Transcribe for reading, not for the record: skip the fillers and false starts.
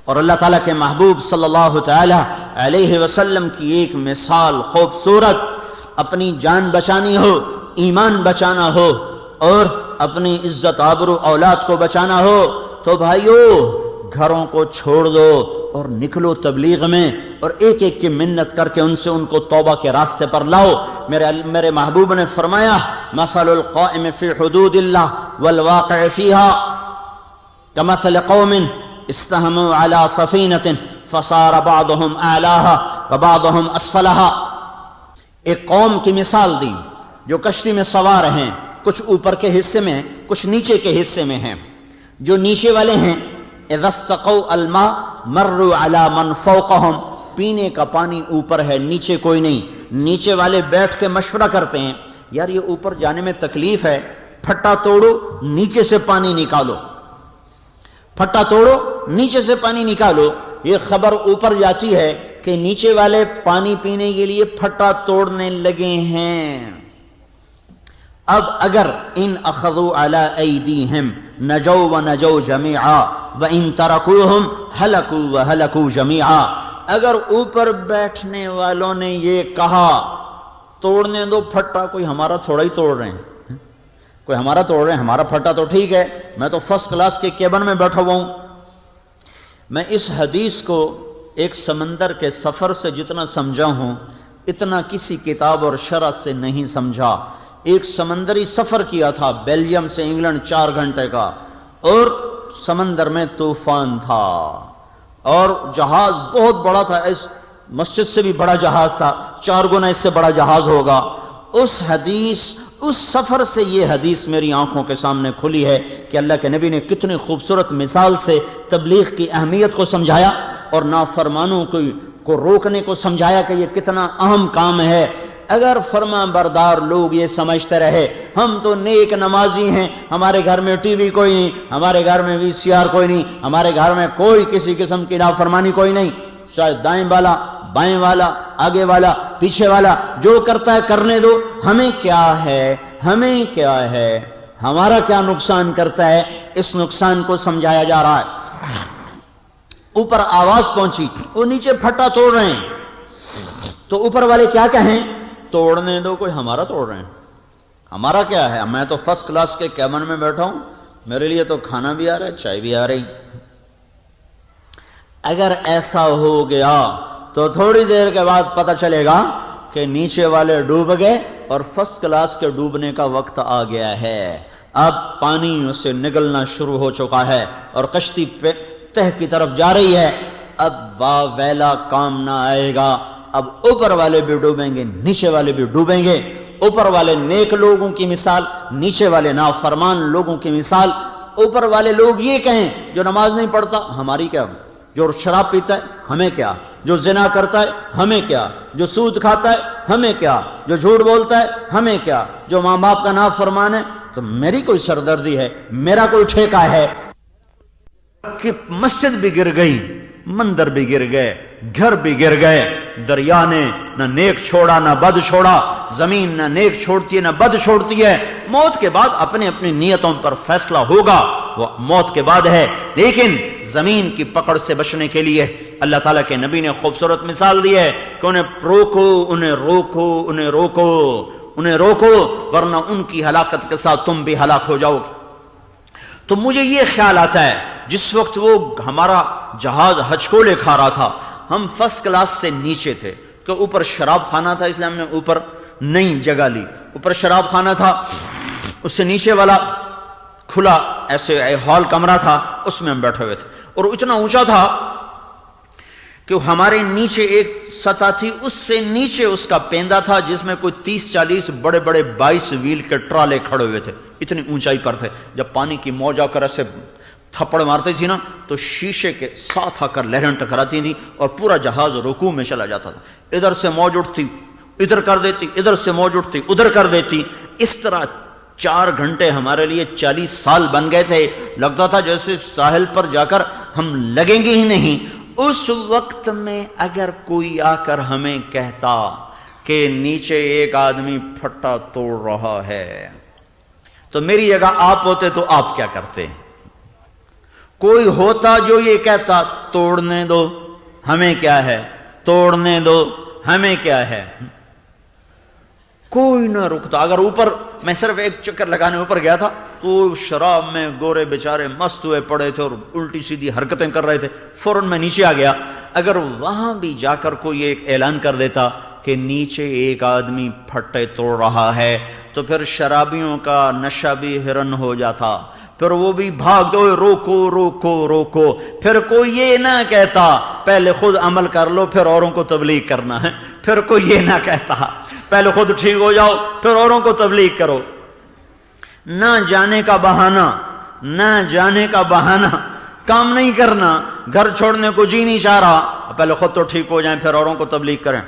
اور اللہ تعالیٰ کے محبوب صلی اللہ تعالی علیہ وسلم کی ایک مثال خوبصورت، اپنی جان بچانی ہو، ایمان بچانا ہو اور اپنی عزت آبرو اولاد کو بچانا ہو تو بھائیو گھروں کو چھوڑ دو اور نکلو تبلیغ میں، اور ایک ایک کی منت کر کے ان کو توبہ کے راستے پر لاؤ۔ میرے محبوب نے فرمایا مثل القائم فی حدود اللہ والواقع فیہا کمثل قوم استہموا علی سفینۃ فصار بعضهم اعلاہا وبعضهم اسفلہا۔ ایک قوم کی مثال دی جو کشتی میں سوار ہیں، کچھ اوپر کے حصے میں کچھ نیچے کے حصے میں ہیں۔ جو نیچے والے ہیں اذا استقوا الماء مروا علی من فوقهم، پینے کا پانی اوپر ہے نیچے کوئی نہیں۔ نیچے والے بیٹھ کے مشورہ کرتے ہیں یار یہ اوپر جانے میں تکلیف ہے، پھٹا توڑو نیچے سے پانی نکالو، پھٹا توڑو نیچے سے پانی نکالو۔ یہ خبر اوپر جاتی ہے کہ نیچے والے پانی پینے کے لیے پھٹا توڑنے لگے ہیں۔ اب اگر ان اخذوا علی ایدیہم نجوا ونجوا جمیعا وان ترکوہم ہلکوا وہلکوا جمیعا، اگر اوپر بیٹھنے والوں نے یہ کہا توڑنے دو پھٹا، کوئی ہمارا تھوڑا ہی توڑ رہے ہیں، کوئی ہمارا توڑ رہے ہیں، ہمارا پھٹا تو ٹھیک ہے، میں تو فرسٹ کلاس کے کیبن میں بیٹھا ہوا ہوں۔ میں اس حدیث کو ایک سمندر کے سفر سے جتنا سمجھا ہوں اتنا کسی کتاب اور شرح سے نہیں سمجھا۔ ایک سمندری سفر کیا تھا بیلجیم سے انگلینڈ 4 گھنٹے کا، اور سمندر میں طوفان تھا اور جہاز بہت بڑا تھا، اس مسجد سے بھی بڑا جہاز تھا، 4 گنا اس سے بڑا جہاز ہوگا۔ اس سفر سے یہ حدیث میری آنکھوں کے سامنے کھلی ہے کہ اللہ کے نبی نے کتنی خوبصورت مثال سے تبلیغ کی اہمیت کو سمجھایا اور نافرمانوں کو روکنے کو سمجھایا کہ یہ کتنا اہم کام ہے۔ اگر فرما بردار لوگ یہ سمجھتے رہے ہم تو نیک نمازی ہیں، ہمارے گھر میں ٹی وی کوئی نہیں، ہمارے گھر میں VCR کوئی نہیں، ہمارے گھر میں کوئی کسی قسم کی نافرمانی کوئی نہیں، شاید دائیں والا بائیں والا آگے والا پیچھے والا جو کرتا ہے کرنے دو، ہمیں کیا ہے، ہمیں کیا ہے، ہمارا کیا نقصان کرتا ہے، اس نقصان کو سمجھایا جا رہا ہے۔ اوپر آواز پہنچی، وہ نیچے پھٹا توڑ رہے ہیں تو اوپر والے کیا کہیں، توڑنے دو، کوئی ہمارا توڑ رہے ہیں، ہمارا کیا ہے، میں تو فرسٹ کلاس کے کیبن میں بیٹھا ہوں، میرے لیے تو کھانا بھی آ رہا ہے چائے بھی آ رہی۔ اگر ایسا ہو گیا تو تھوڑی دیر کے بعد پتہ چلے گا کہ نیچے والے ڈوب گئے اور فرسٹ کلاس کے ڈوبنے کا وقت آ گیا ہے۔ اب پانی اسے نگلنا شروع ہو چکا ہے اور کشتی پہ تہ کی طرف جا رہی ہے۔ اب واہ ویلا کام نہ آئے گا، اب اوپر والے بھی ڈوبیں گے نیچے والے بھی ڈوبیں گے۔ اوپر والے نیک لوگوں کی مثال، نیچے والے نافرمان لوگوں کی مثال۔ اوپر والے لوگ یہ کہیں جو نماز نہیں پڑھتا ہماری کیا، جو شراب پیتا ہے ہمیں کیا، جو زنا کرتا ہے ہمیں کیا، جو سود کھاتا ہے ہمیں کیا، جو جھوٹ بولتا ہے ہمیں کیا، جو ماں باپ کا نافرمان ہے تو میری کوئی سردردی ہے، میرا کوئی ٹھیکہ ہے کہ مسجد بھی گر گئی، مندر بھی گر گئے، گھر بھی گر گئے۔ دریا نے نہ نیک چھوڑا نہ بد چھوڑا، زمین نہ نیک چھوڑتی ہے نہ بد چھوڑتی ہے۔ موت کے بعد اپنے اپنی نیتوں پر فیصلہ ہوگا، وہ موت کے بعد ہے، لیکن زمین کی پکڑ سے بچنے کے لیے اللہ تعالیٰ کے نبی نے خوبصورت مثال دی ہے کہ انہیں روکو، انہیں روکو، انہیں روکو، انہیں روکو، ورنہ ان کی ہلاکت کے ساتھ تم بھی ہلاک ہو جاؤ گے۔ تو مجھے یہ خیال آتا ہے جس وقت وہ ہمارا جہاز ہچکولے کھا رہا تھا، ہم فرسٹ کلاس سے نیچے تھے کہ اوپر شراب خانہ تھا، اس لیے ہم نے اوپر نئی جگہ لی، اوپر شراب خانہ تھا، اس سے نیچے والا کھلا ایسے ہال کمرہ تھا، اس میں ہم بیٹھے ہوئے تھے، اور اتنا اونچا تھا کہ ہمارے نیچے ایک سطح تھی، اس سے نیچے اس کا پیندا تھا جس میں کوئی 30-40 بڑے بڑے 22 ویل کے ٹرالے کھڑے ہوئے تھے، اتنی اونچائی پر تھے۔ جب پانی کی موج آ کر ایسے تھپڑ مارتی تھی نا تو شیشے کے ساتھ آ کر لہریں ٹکراتی تھی اور پورا جہاز رکوع میں چلا جاتا تھا۔ ادھر سے موج اٹھتی ادھر کر دیتی، ادھر سے موج اٹھتی ادھر کر دیتی۔ اس طرح 4 گھنٹے ہمارے لیے 40 سال بن گئے تھے، لگتا تھا جیسے ساحل پر جا کر ہم لگیں گے ہی نہیں۔ اس وقت میں اگر کوئی آ کر ہمیں کہتا کہ نیچے ایک آدمی پھٹا توڑ رہا ہے تو میری جگہ آپ ہوتے تو آپ کیا کرتے؟ کوئی ہوتا جو یہ کہتا توڑنے دو ہمیں کیا ہے، توڑنے دو ہمیں کیا ہے، کوئی نہ رکتا۔ اگر اوپر میں صرف ایک چکر لگانے اوپر گیا تھا تو شراب میں گورے بیچارے مست ہوئے پڑے تھے اور الٹی سیدھی حرکتیں کر رہے تھے، فوراً میں نیچے آ گیا۔ اگر وہاں بھی جا کر کوئی ایک اعلان کر دیتا کہ نیچے ایک آدمی پھٹے توڑ رہا ہے تو پھر شرابیوں کا نشہ بھی ہرن ہو جاتا، پھر وہ بھی بھاگ دو، روکو روکو روکو۔ پھر کوئی یہ نہ کہتا پہلے خود عمل کر لو پھر اوروں کو تبلیغ کرنا ہے، پھر کوئی یہ نہ کہتا پہلے خود ٹھیک ہو جاؤ پھر اوروں کو تبلیغ کرو۔ نہ جانے کا بہانہ، نہ جانے کا بہانہ، کام نہیں کرنا، گھر چھوڑنے کو جی نہیں چاہ رہا، پہلے خود تو ٹھیک ہو جائیں پھر اوروں کو تبلیغ کریں۔